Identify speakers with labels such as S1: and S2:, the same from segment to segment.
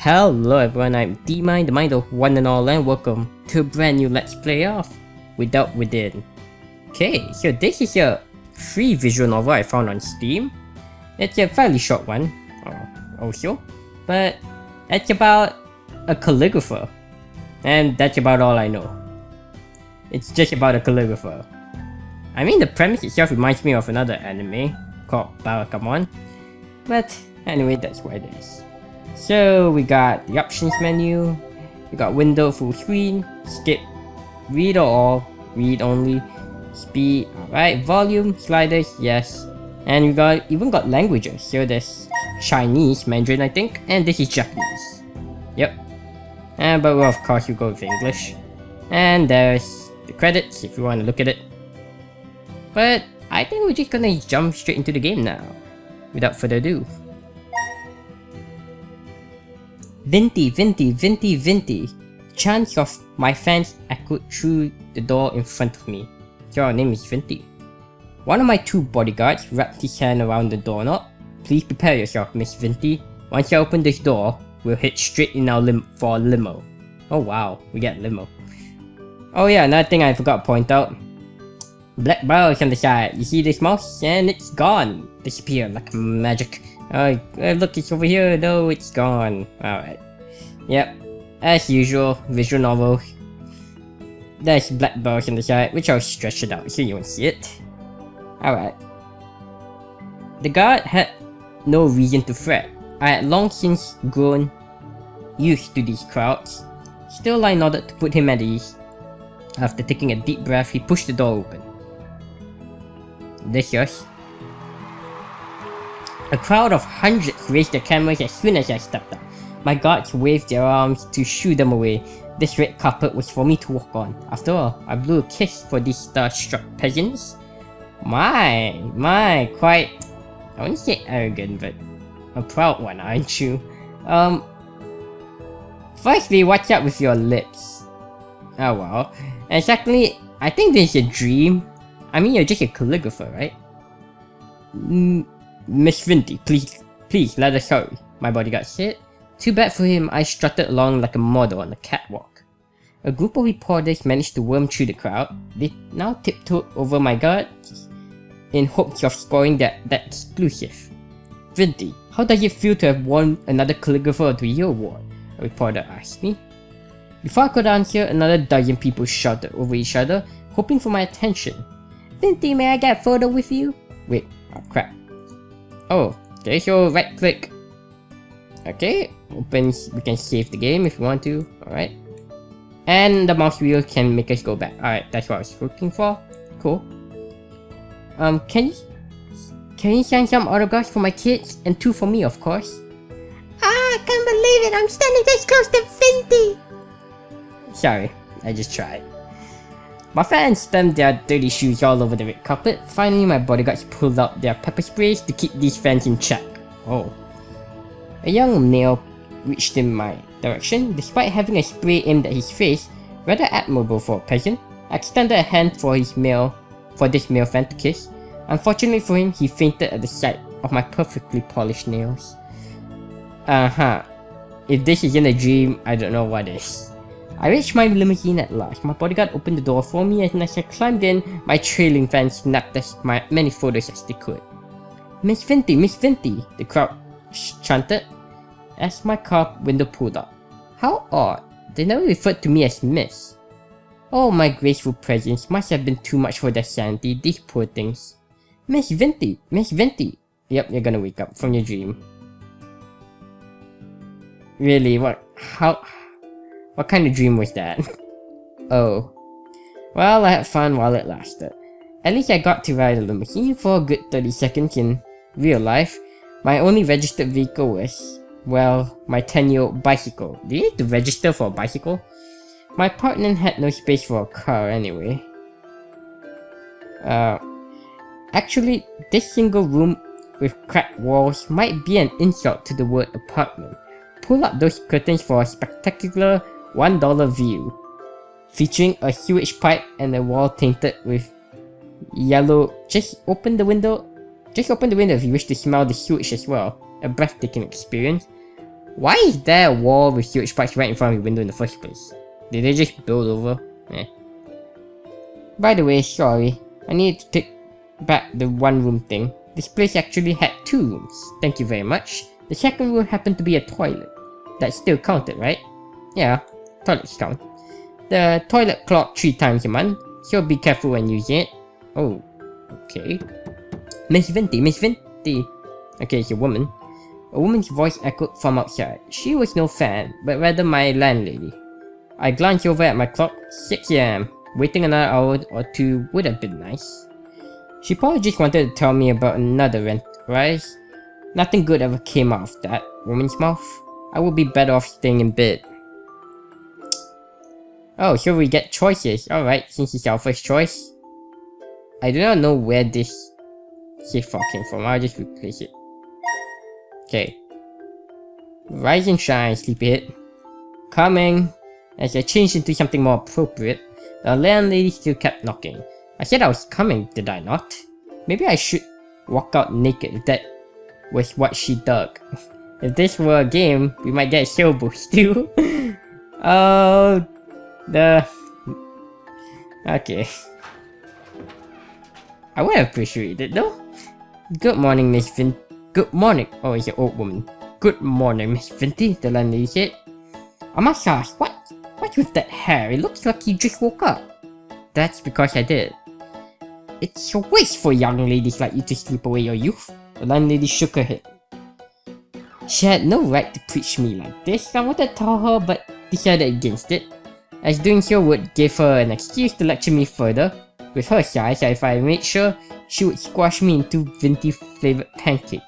S1: Hello everyone, I'm D-Mind, the mind of one and all, and welcome to a brand new Let's Play of Without Within. Okay, so this is a free visual novel I found on Steam. It's a fairly short one, also, but it's about a calligrapher. And that's about all I know. It's just about a calligrapher. I mean, the premise itself reminds me of another anime called Barakamon, but anyway, that's what it is. So we got the options menu, we got window full screen, skip, read all, read only, speed, alright, volume, sliders, yes, and we even got languages. So there's Chinese, Mandarin I think, and this is Japanese. Yep. But well, of course we go with English. And there's the credits if you want to look at it. But I think we're just gonna jump straight into the game now, without further ado. Vente, Vente, Vente, Vente. Chants of my fans echoed through the door in front of me. Your name is Vente. One of my two bodyguards wrapped his hand around the doorknob. Please prepare yourself, Miss Vente. Once I open this door, we'll head straight in our for a limo. Oh wow, we get limo. Oh yeah, another thing I forgot to point out. Black bars on the side. You see this mouse? And it's gone. Disappear like magic. Oh, look, it's over here. No, it's gone. Alright. Yep. As usual, visual novel. There's black bars on the side, which I'll stretch it out so you won't see it. Alright. The guard had no reason to fret. I had long since grown used to these crowds. Still, I nodded to put him at ease. After taking a deep breath, he pushed the door open. This yours? A crowd of hundreds raised their cameras as soon as I stepped up. My guards waved their arms to shoo them away. This red carpet was for me to walk on. After all, I blew a kiss for these star-struck peasants. My, quite, I wouldn't say arrogant, but a proud one, aren't you? Firstly, watch out with your lips. Oh well. And secondly, I think this is a dream. I mean, you're just a calligrapher, right? Miss Vente, please let us hurry, my bodyguard said. Too bad for him, I strutted along like a model on the catwalk. A group of reporters managed to worm through the crowd. They now tiptoed over my guards in hopes of scoring that exclusive. Vente, how does it feel to have won another calligrapher of the year award? A reporter asked me. Before I could answer, another dozen people shouted over each other, hoping for my attention. Vente, may I get a photo with you? Wait, oh crap. Oh, okay, so right click. Okay, opens, we can save the game if you want to, alright. And the mouse wheel can make us go back. Alright, that's what I was looking for. Cool. Can you sign some autographs for my kids? And 2 for me, of course. I can't believe it, I'm standing this close to Vente! Sorry, I just tried. My fans stamped their dirty shoes all over the red carpet. Finally, my bodyguards pulled out their pepper sprays to keep these fans in check. Oh. A young male reached in my direction. Despite having a spray aimed at his face, rather admirable for a peasant, I extended a hand for this male fan to kiss. Unfortunately for him, he fainted at the sight of my perfectly polished nails. If this isn't a dream, I don't know what is. I reached my limousine at last. My bodyguard opened the door for me, and as I climbed in, my trailing fans snapped as many photos as they could. Miss Vente, Miss Vente, the crowd chanted as my car window pulled up. How odd, they never referred to me as Miss. Oh, my graceful presence must have been too much for their sanity, these poor things. Miss Vente, Miss Vente. Yep, you're gonna wake up from your dream. Really, what kind of dream was that? Oh. Well, I had fun while it lasted. At least I got to ride a limousine for a good 30 seconds in real life. My only registered vehicle was, well, my 10-year-old bicycle. Do you need to register for a bicycle? My apartment had no space for a car anyway. Actually, this single room with cracked walls might be an insult to the word apartment. Pull up those curtains for a spectacular $1 view, featuring a sewage pipe and a wall tinted with yellow. Just open the window if you wish to smell the sewage as well. A breathtaking experience. Why is there a wall with huge spikes right in front of your window in the first place? Did they just build over? Eh. By the way, sorry, I need to take back the one room thing. This place actually had 2 rooms. Thank you very much. The second room happened to be a toilet. That still counted, right? Yeah, toilets count. The toilet clogged 3 times a month, so be careful when using it. Oh, okay. Miss Vente, Miss Vente. Okay, it's a woman. A woman's voice echoed from outside. She was no fan, but rather my landlady. I glanced over at my clock. 6 AM. Waiting another hour or 2 would have been nice. She probably just wanted to tell me about another rent rise. Nothing good ever came out of that woman's mouth. I would be better off staying in bed. Oh, so we get choices. Alright, since it's our first choice. I do not know where this safe file came from. I'll just replace it. Okay. Rise and shine, sleepyhead. Coming. As I changed into something more appropriate, the landlady still kept knocking. I said I was coming, did I not? Maybe I should walk out naked if that was what she dug. If this were a game, we might get a show boost too. Oh, okay. I would appreciate it though. Good morning, Miss Vente. Good morning. Oh, it's an old woman. Good morning, Miss Vente, the landlady said. Oh my gosh, what's with that hair? It looks like you just woke up. That's because I did. It's a waste for young ladies like you to sleep away your youth. The landlady shook her head. She had no right to preach me like this. I wanted to tell her, but decided against it, as doing so would give her an excuse to lecture me further. With her size, if I made sure, she would squash me into Vente flavoured pancake.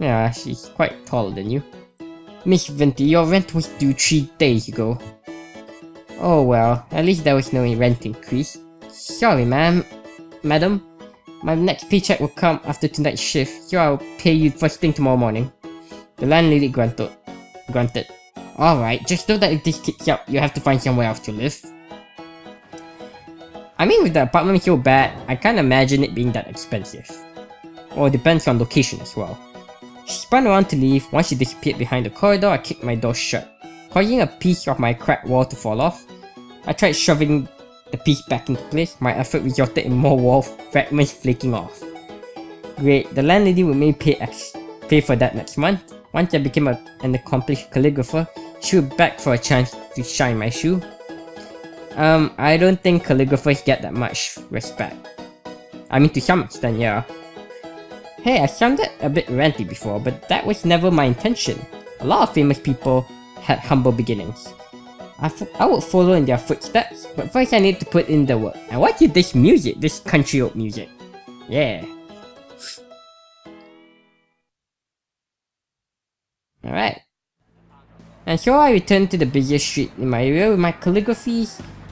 S1: Yeah, she's quite taller than you. Miss Vente, your rent was due 3 days ago. Oh well, at least there was no rent increase. Sorry madam. My next paycheck will come after tonight's shift, so I'll pay you first thing tomorrow morning. The landlady grunted. Alright, just know that if this kicks out, you have to find somewhere else to live. I mean, with the apartment so bad, I can't imagine it being that expensive. Or it depends on location as well. She spun around to leave. Once she disappeared behind the corridor, I kicked my door shut, causing a piece of my cracked wall to fall off. I tried shoving the piece back into place. My effort resulted in more wall fragments flaking off. Great, the landlady would make me pay for that next month. Once I became an accomplished calligrapher, she would beg for a chance to shine my shoe. I don't think calligraphers get that much respect. I mean, to some extent, yeah. Hey, I sounded a bit ranty before, but that was never my intention. A lot of famous people had humble beginnings. I would follow in their footsteps, but first I need to put in the work. And what is this music? This country old music. Yeah. Alright. And so I returned to the busiest street in my area with my calligraphy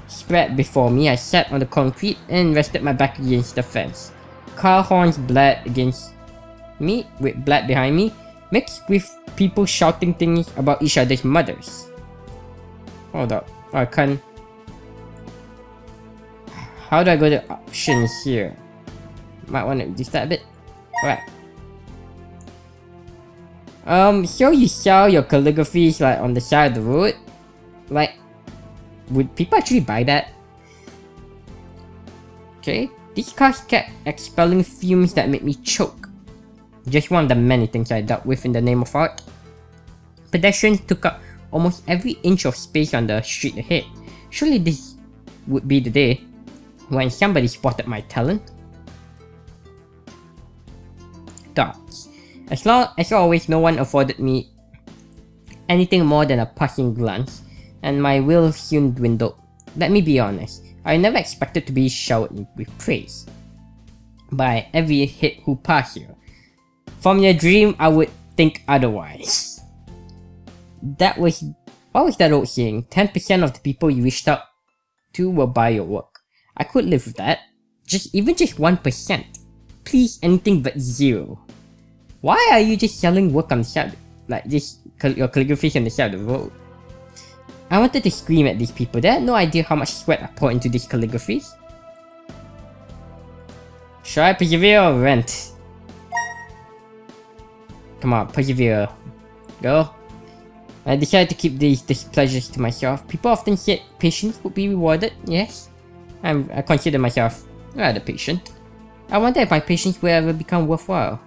S1: spread before me. I sat on the concrete and rested my back against the fence. Car horns blared against me, with blood behind me, mixed with people shouting things about each other's mothers. Hold up, I can't. How do I go to options here? Might want to reduce that a bit. Alright. So you sell your calligraphies like on the side of the road? Like, would people actually buy that? Okay. These cars kept expelling fumes that made me choke. Just one of the many things I dealt with in the name of art. Pedestrians took up almost every inch of space on the street ahead. Surely this would be the day when somebody spotted my talent. Thoughts. As always, no one afforded me anything more than a passing glance, and my will soon dwindled. Let me be honest, I never expected to be showered with praise by every hit who passed here. From your dream, I would think otherwise. What was that old saying? 10% of the people you reached out to will buy your work. I could live with that. Even just 1%. Please, anything but 0. Why are you just selling work on the side, like this, your calligraphy on the side of the road? I wanted to scream at these people. They had no idea how much sweat I poured into these calligraphies. Should I persevere or rent? Come on, persevere. Go. I decided to keep these pleasures to myself. People often said patience would be rewarded, yes. I consider myself rather patient. I wonder if my patience will ever become worthwhile.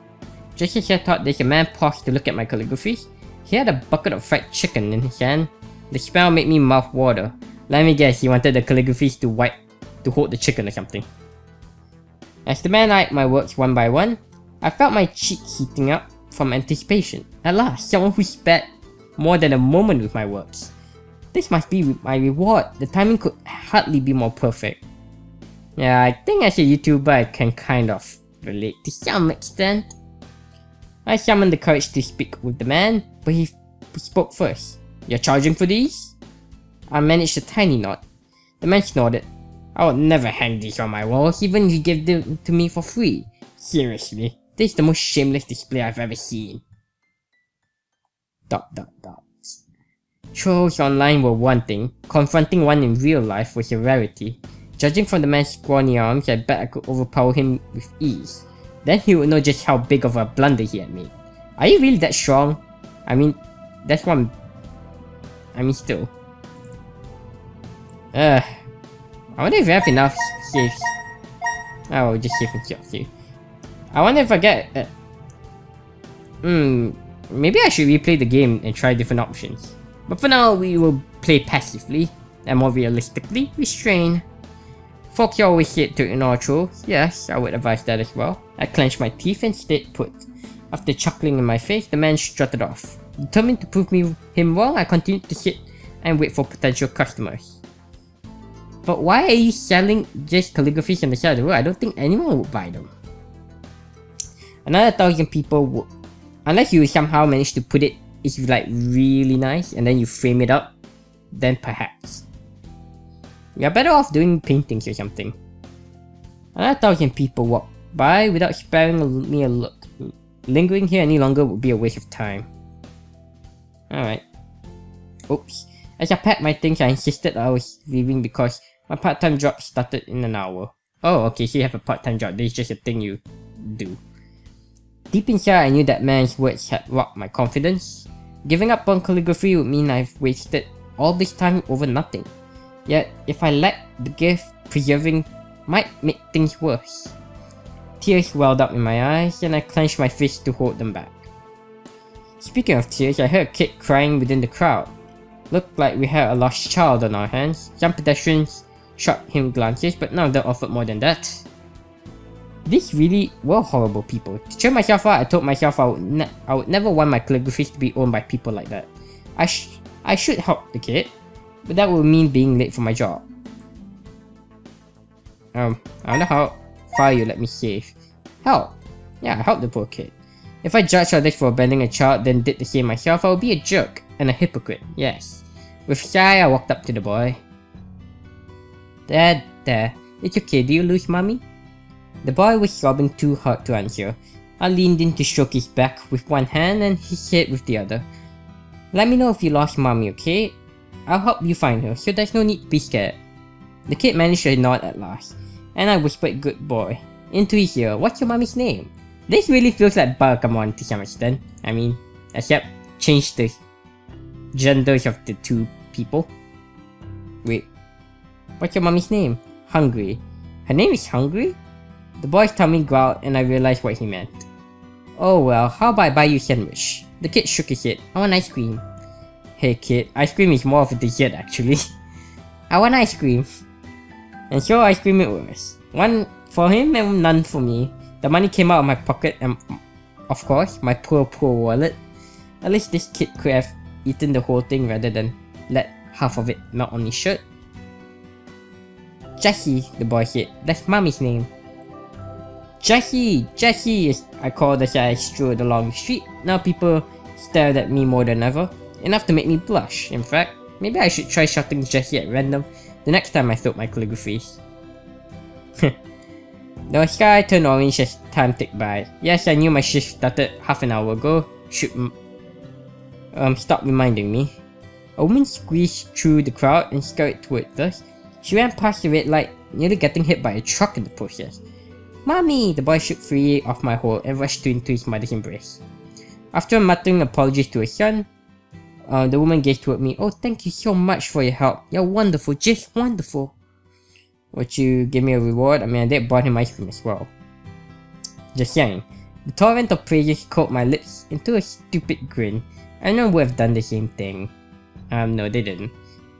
S1: Just as I thought this, a man paused to look at my calligraphy. He had a bucket of fried chicken in his hand. The smell made me mouth water. Let me guess, he wanted the calligraphies to hold the chicken or something. As the man eyed my works one by one, I felt my cheeks heating up from anticipation. At last, someone who spared more than a moment with my works. This must be my reward. The timing could hardly be more perfect. Yeah, I think as a YouTuber I can kind of relate to some extent. I summoned the courage to speak with the man, but he spoke first. You're charging for these? I managed a tiny nod. The man snorted. I would never hang these on my walls, even if you give them to me for free. Seriously, this is the most shameless display I've ever seen. ... Trolls online were one thing, confronting one in real life was a rarity. Judging from the man's scrawny arms, I bet I could overpower him with ease. Then he would know just how big of a blunder he had made. Are you really that strong? I mean, that's one... still. I wonder if I have enough saves. Oh, we'll just save and save. I wonder if I get... maybe I should replay the game and try different options. But for now, we will play passively, and more realistically, restrain. Folks always said to ignore trolls. Yes, I would advise that as well. I clenched my teeth and stayed put. After chuckling in my face, the man strutted off. Determined to prove him wrong, I continued to sit and wait for potential customers. But why are you selling just calligraphies on the side of the road? I don't think anyone would buy them. Another 1,000 people would. Unless you somehow manage to put it, it's like really nice and then you frame it up, then perhaps. You're better off doing paintings or something. Another 1,000 people walked by without sparing me a look. Lingering here any longer would be a waste of time. Alright. Oops. As I packed my things, I insisted I was leaving because my part-time job started in an hour. Oh, okay, so you have a part-time job. This is just a thing you do. Deep inside, I knew that man's words had rocked my confidence. Giving up on calligraphy would mean I've wasted all this time over nothing. Yet, if I lack the gift, preserving might make things worse. Tears welled up in my eyes, and I clenched my fist to hold them back. Speaking of tears, I heard a kid crying within the crowd. Looked like we had a lost child on our hands. Some pedestrians shot him glances, but none of them offered more than that. These really were horrible people. To cheer myself out, I told myself I would never want my calligraphies to be owned by people like that. I should help the kid, but that would mean being late for my job. I wonder how far you let me save. Help! Yeah, I helped the poor kid. If I judged others for abandoning a child then did the same myself, I would be a jerk and a hypocrite, yes. With a sigh, I walked up to the boy. Dad, it's okay, do you lose mommy? The boy was sobbing too hard to answer. I leaned in to stroke his back with one hand and his head with the other. Let me know if you lost mommy, okay? I'll help you find her, so there's no need to be scared. The kid managed to nod at last, and I whispered good boy into his ear, what's your mommy's name? This really feels like Bakamon to some extent. I mean, except change the genders of the two people. Wait, what's your mommy's name? Hungry. Her name is Hungry? The boy's tummy growled and I realized what he meant. Oh well, how about I buy you a sandwich? The kid shook his head. I want ice cream. Hey kid, ice cream is more of a dessert actually. I want ice cream. And so ice cream it was. One for him and none for me. The money came out of my pocket and, of course, my poor wallet. At least this kid could have eaten the whole thing rather than let half of it melt on his shirt. Jessie, the boy said. That's mommy's name. Jessie! Jessie! I called as I strode along the street. Now people stared at me more than ever. Enough to make me blush. In fact, maybe I should try shouting Jessie at random the next time I throw my calligraphies. The sky turned orange as time ticked by. Yes, I knew my shift started half an hour ago. Should stop reminding me. A woman squeezed through the crowd and scurried towards us. She ran past the red light, nearly getting hit by a truck in the process. Mommy! The boy shook free off my hold and rushed into his mother's embrace. After muttering apologies to his son, The woman gazed toward me. "Oh, thank you so much for your help. You're wonderful, just wonderful. Would you give me a reward?" I mean, I did bought him ice cream as well. Just saying. The torrent of praises coated my lips into a stupid grin. I know would have done the same thing. No, they didn't.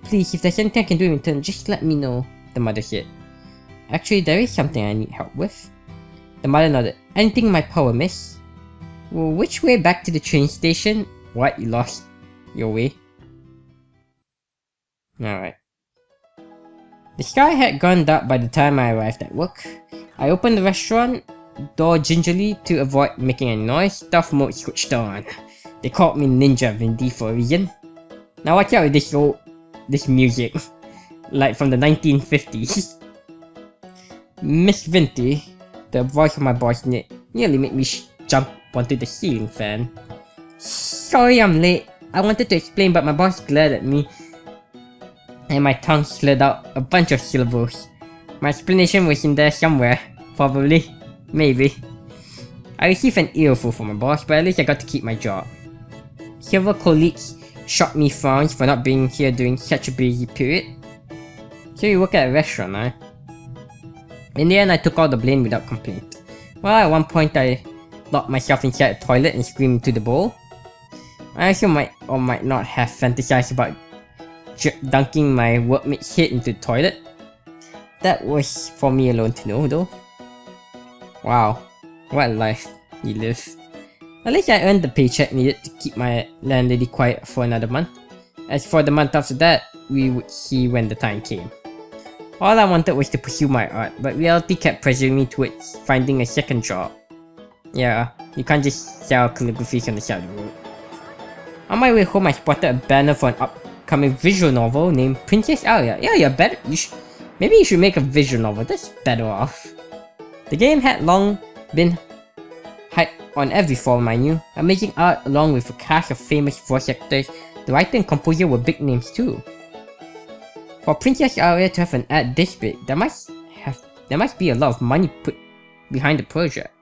S1: "Please, if there's anything I can do in return, just let me know," the mother said. "Actually, there is something I need help with." The mother nodded. "Anything in my power, miss?" "Well, which way back to the train station?" "What, you lost your way?" Alright. The sky had gone dark by the time I arrived at work. I opened the restaurant door gingerly to avoid making any noise. Stealth mode switched on. They called me Ninja Vente for a reason. Now watch out with this music. Like from the 1950s. Miss Vente, the voice of my boss nearly made me jump onto the ceiling fan. "Sorry I'm late. I wanted to explain but my boss glared at me and my tongue slid out a bunch of syllables. My explanation was in there somewhere. Probably. Maybe. I received an earful from my boss, but at least I got to keep my job. Several colleagues shot me frowns for not being here during such a busy period. So you work at a restaurant, huh? In the end, I took all the blame without complaint. Well, at one point I locked myself inside a toilet and screamed into the bowl. I also might or might not have fantasized about dunking my workmate's head into the toilet. That was for me alone to know, though. Wow, what a life you live. At least I earned the paycheck needed to keep my landlady quiet for another month. As for the month after that, we would see when the time came. All I wanted was to pursue my art, but reality kept pressuring me towards finding a second job. Yeah, you can't just sell calligraphy on the side of the road. On my way home, I spotted a banner for an upcoming visual novel named Princess Alia. Yeah, you're better. Maybe you should make a visual novel. That's better off. The game had long been hyped on every forum I knew. Amazing art along with a cast of famous voice actors. The writer and composer were big names too. For Princess Alia to have an ad this big, there must be a lot of money put behind the project.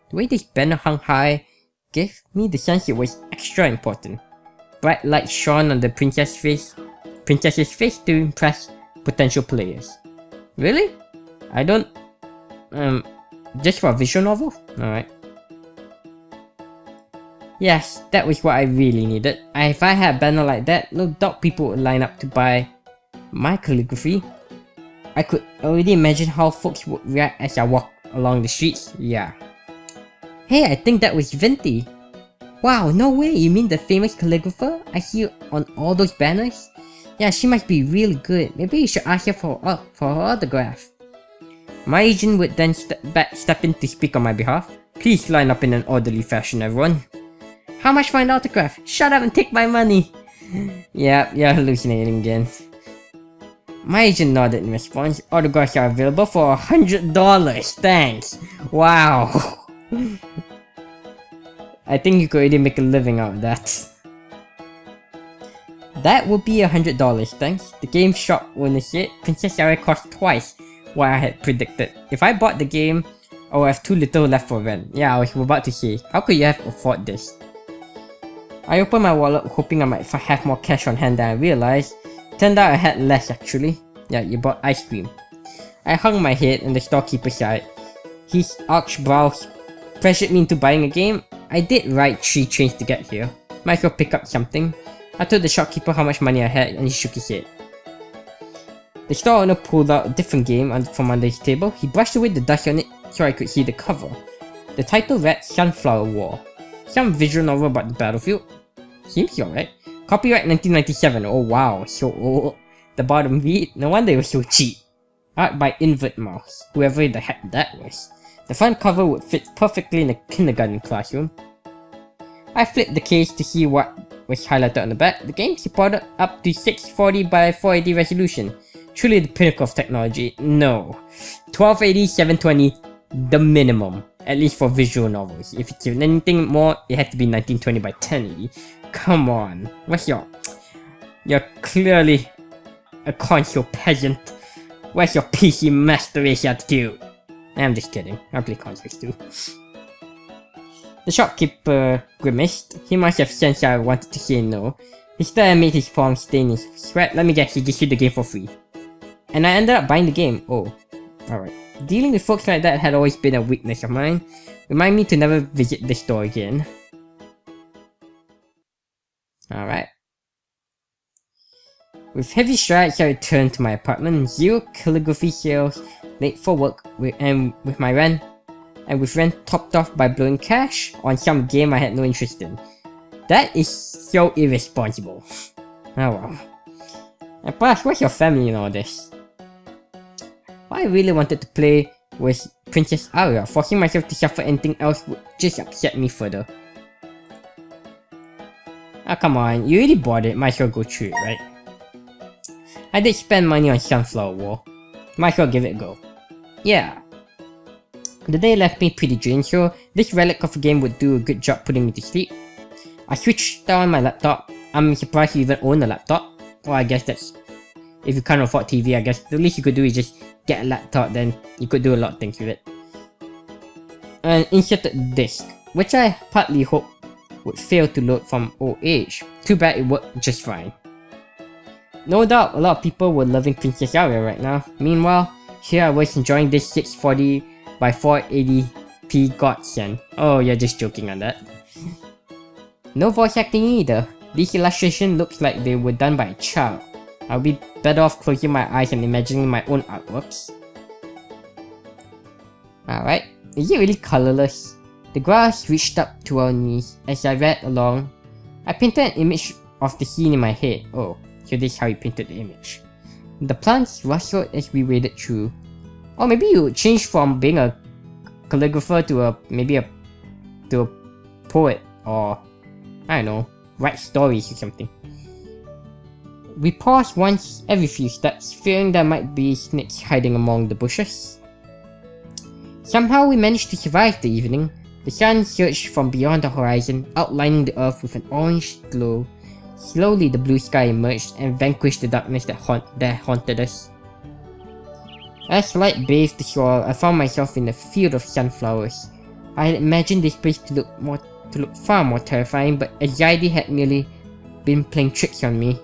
S1: The way this banner hung high gave me the sense it was extra important. Bright light shone on the princess's face to impress potential players. Really? I don't... just for a visual novel? Alright. Yes, that was what I really needed. If I had a banner like that, no doubt people would line up to buy my calligraphy. I could already imagine how folks would react as I walk along the streets. Yeah. Hey, I think that was Vente. Wow, no way, you mean the famous calligrapher I see on all those banners? Yeah, she must be really good. Maybe you should ask her for her autograph. My agent would then step in to speak on my behalf. Please line up in an orderly fashion, everyone. How much for an autograph? Shut up and take my money! Yeah, you're hallucinating again. My agent nodded in response. Autographs are available for $100. Thanks. Wow. I think you could already make a living out of that. That would be $100, thanks. The game shop owner said Princess Alia cost twice what I had predicted. If I bought the game, I would have too little left for rent. Yeah, I was about to say, how could you have afford this? I opened my wallet hoping I might have more cash on hand than I realized. Turned out I had less actually. Yeah, you bought ice cream. I hung my head and the storekeeper sighed. His arched brows pressured me into buying a game. I did ride 3 trains to get here. Might as well pick up something. I told the shopkeeper how much money I had and he shook his head. The store owner pulled out a different game from under his table. He brushed away the dust on it so I could see the cover. The title read Sunflower War. Some visual novel about the battlefield. Seems alright. Copyright 1997. Oh wow, so old. The bottom read, no wonder it was so cheap. Art by Invert Mouse, whoever the heck that was. The front cover would fit perfectly in a kindergarten classroom. I flipped the case to see what was highlighted on the back. The game supported up to 640 by 480 resolution. Truly the pinnacle of technology. No. 1280, 720, the minimum. At least for visual novels. If it's anything more, it had to be 1920 by 1080. Come on. What's your... You're clearly a console peasant. Where's your PC master race attitude? I'm just kidding. I play consoles too. The shopkeeper grimaced. He must have sensed I wanted to say no. He still made his palm stain his sweat. Let me guess, he gives you the game for free. And I ended up buying the game. Oh, alright. Dealing with folks like that had always been a weakness of mine. Remind me to never visit this store again. Alright. With heavy strides, I returned to my apartment. 0 calligraphy sales, late for work, with rent topped off by blowing cash on some game I had no interest in. That is so irresponsible. Oh well. And plus, where's your family in all this? What I really wanted to play was Princess Alia. Forcing myself to suffer anything else would just upset me further. Ah, come on, you really bought it, might as well go through it, right? I did spend money on Sunflower War. Might as well give it a go. Yeah. The day left me pretty drained, so this relic of a game would do a good job putting me to sleep. I switched on my laptop. I'm surprised you even own a laptop. Well, I guess that's... if you can't afford TV, I guess the least you could do is just get a laptop, then you could do a lot of things with it. And inserted disc, which I partly hoped would fail to load from old age. Too bad it worked just fine. No doubt a lot of people were loving Princess Alia right now. Meanwhile, here I was enjoying this 640 by 480p godsend. Oh, you're just joking on that. No voice acting either. These illustrations look like they were done by a child. I'll be better off closing my eyes and imagining my own artworks. Alright, is it really colorless? The grass reached up to our knees. As I read along, I painted an image of the scene in my head. Oh, so this is how you painted the image. The plants rustled as we waded through. Or maybe you changed from being a calligrapher to a poet, or I don't know, write stories or something. We paused once every few steps, fearing there might be snakes hiding among the bushes. Somehow we managed to survive the evening. The sun surged from beyond the horizon, outlining the earth with an orange glow. Slowly the blue sky emerged and vanquished the darkness that haunted us. As light bathed the shore, I found myself in a field of sunflowers. I had imagined this place to look far more terrifying, but anxiety had merely been playing tricks on me.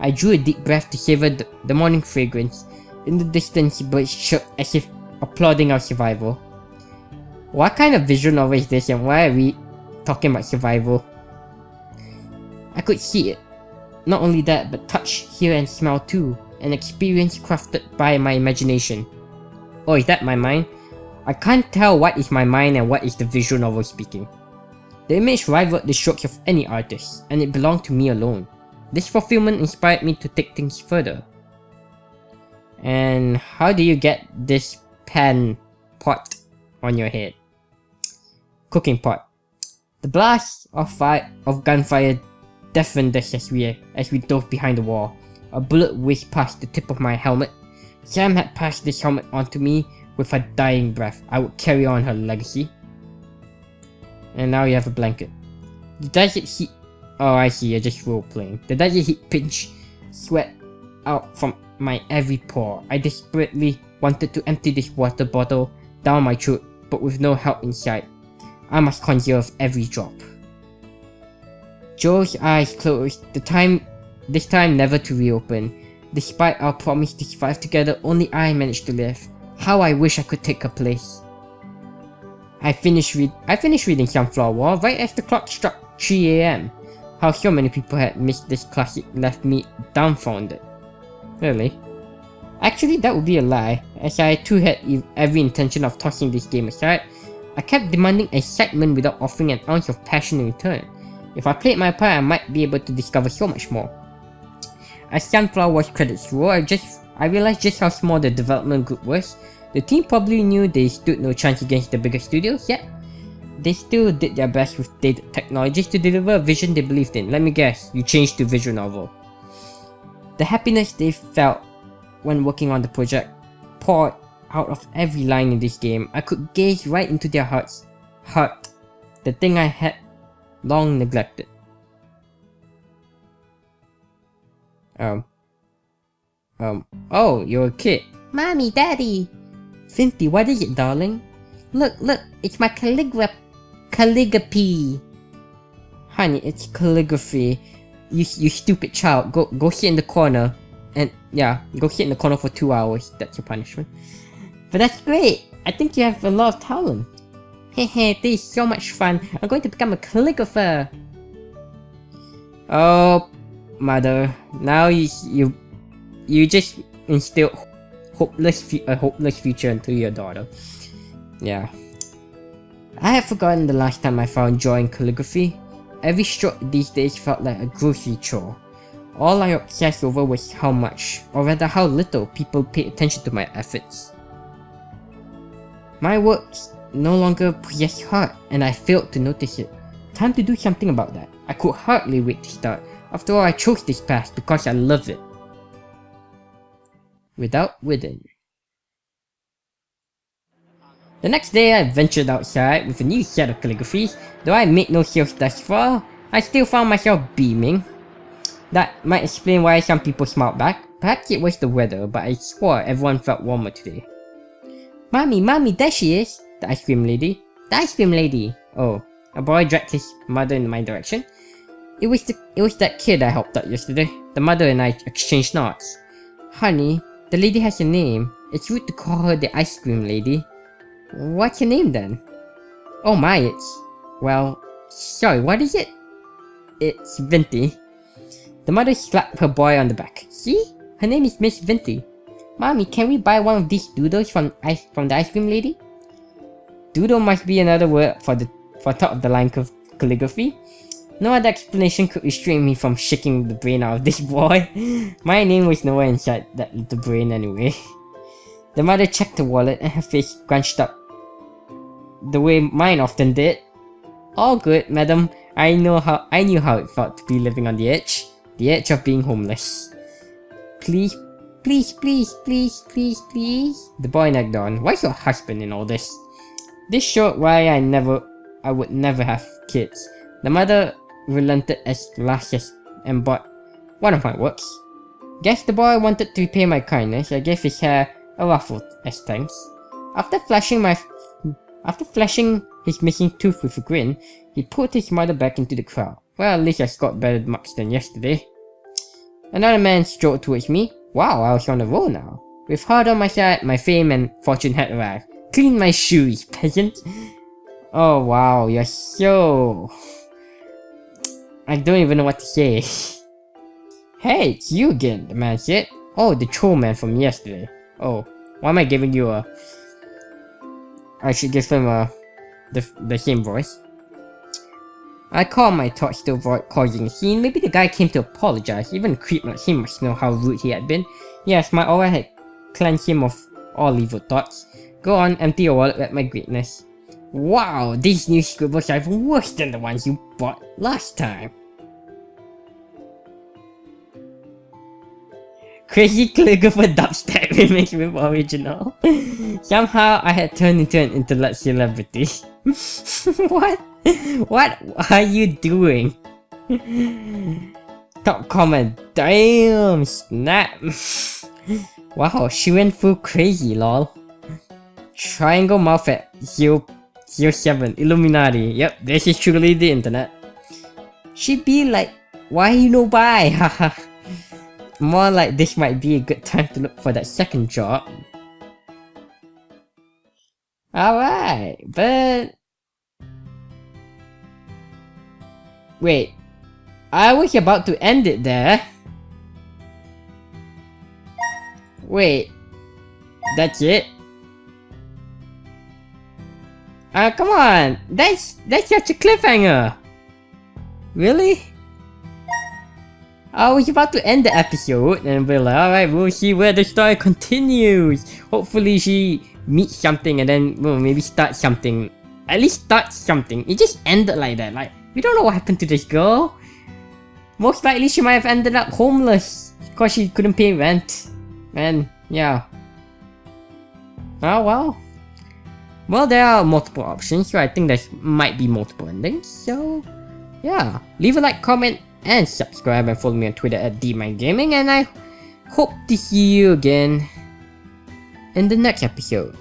S1: I drew a deep breath to savor the morning fragrance. In the distance, birds chirped as if applauding our survival. What kind of visual novel is this, and why are we talking about survival? I could see it. Not only that, but touch, hear and smell too. An experience crafted by my imagination. Oh, is that my mind? I can't tell what is my mind and what is the visual novel speaking. The image rivaled the strokes of any artist, and it belonged to me alone. This fulfillment inspired me to take things further. And how do you get this pan pot on your head? Cooking pot. The blast of gunfire deafened us as we dove behind the wall. A bullet whizzed past the tip of my helmet. Sam had passed this helmet on to me with her dying breath. I would carry on her legacy. And now you have a blanket. The desert heat... oh, I see, you're just role-playing. The desert heat pinched sweat out from my every pore. I desperately wanted to empty this water bottle down my throat, but with no help in sight. I must conserve every drop. Joe's eyes closed, this time never to reopen. Despite our promise to survive together, only I managed to live. How I wish I could take her place. I finished reading Sunflower War right as the clock struck 3 AM. How so many people had missed this classic left me dumbfounded. Really? Actually, that would be a lie, as I too had every intention of tossing this game aside. I kept demanding excitement without offering an ounce of passion in return. If I played my part, I might be able to discover so much more. As Sunflower Wars credits roll, I realized just how small the development group was. The team probably knew they stood no chance against the bigger studios, yet they still did their best with dated technologies to deliver a vision they believed in. Let me guess, you changed to visual novel. The happiness they felt when working on the project poured out of every line in this game. I could gaze right into their heart, the thing I had long neglected. Oh, you're a kid.
S2: Mommy, Daddy.
S1: Vente, what is it, darling?
S2: Look, it's my calligraphy.
S1: Honey, it's calligraphy. You stupid child. Go sit in the corner. And yeah, go sit in the corner for 2 hours. That's your punishment. But that's great. I think you have a lot of talent. Hehe, this is so much fun. I'm going to become a calligrapher. Oh, mother. Now you just instill a hopeless future into your daughter. Yeah. I have forgotten the last time I found joy in calligraphy. Every stroke these days felt like a grocery chore. All I obsessed over was how much, or rather how little, people paid attention to my efforts. My works no longer possess heart, and I failed to notice it. Time to do something about that. I could hardly wait to start. After all, I chose this path because I love it. Without within. The next day I ventured outside with a new set of calligraphies. Though I made no sales thus far, I still found myself beaming. That might explain why some people smiled back. Perhaps it was the weather, but I swore everyone felt warmer today. Mommy, there she is! The ice cream lady. The ice cream lady! Oh, a boy dragged his mother in my direction. It was that kid I helped out yesterday. The mother and I exchanged nods. Honey, the lady has a name. It's rude to call her the ice cream lady. What's her name then? Oh my, well, sorry, what is it? It's Vente. The mother slapped her boy on the back. See? Her name is Miss Vente. Mommy, can we buy one of these doodles from the ice cream lady? Doodle must be another word for top of the line calligraphy. No other explanation could restrain me from shaking the brain out of this boy. My name was nowhere inside that little brain anyway. The mother checked her wallet and her face scrunched up the way mine often did. All good, madam. I knew how it felt to be living on the edge of being homeless. Please. The boy nagged on. Why's your husband in all this? This showed why I would never have kids. The mother relented as last and bought one of my works. Guess the boy wanted to repay my kindness. I gave his hair a ruffle as thanks. After flashing his missing tooth with a grin, he put his mother back into the crowd. Well, at least I scored better marks than yesterday. Another man strode towards me. Wow, I was on a roll now. With hard on my side, my fame and fortune had arrived. Clean my shoes, peasant. Oh wow, you're so... I don't even know what to say. Hey, it's you again, the man said. Oh, the troll man from yesterday. Oh, why am I giving you a... I should give him the same voice. I called my torch to avoid causing a scene. Maybe the guy came to apologize. Even a creep like him must know how rude he had been. Yes, my aura had cleansed him of all evil thoughts. Go on, empty your wallet at my greatness. Wow, these new scribbles are even worse than the ones you bought last time. Crazy calligrapher dubstep remix with original. Somehow I had turned into an internet celebrity. What? What are you doing? Top comment. Damn, snap. Wow, she went full crazy, lol. Triangle mouth at 007 Illuminati. Yep, this is truly the internet. She'd be like, why you no buy? Haha. More like this might be a good time to look for that second job. Alright, but... Wait, I was about to end it there. Wait, that's it? Come on, that's such a cliffhanger. Really? I was about to end the episode and be like, alright, we'll see where the story continues. Hopefully she meets something and then maybe start something. At least start something. It just ended like that. Like, we don't know what happened to this girl. Most likely she might have ended up homeless because she couldn't pay rent. And yeah. Oh well. Well, there are multiple options, so I think there might be multiple endings. So yeah, leave a like, comment, and subscribe, and follow me on Twitter at DMindGaming, and I hope to see you again in the next episode.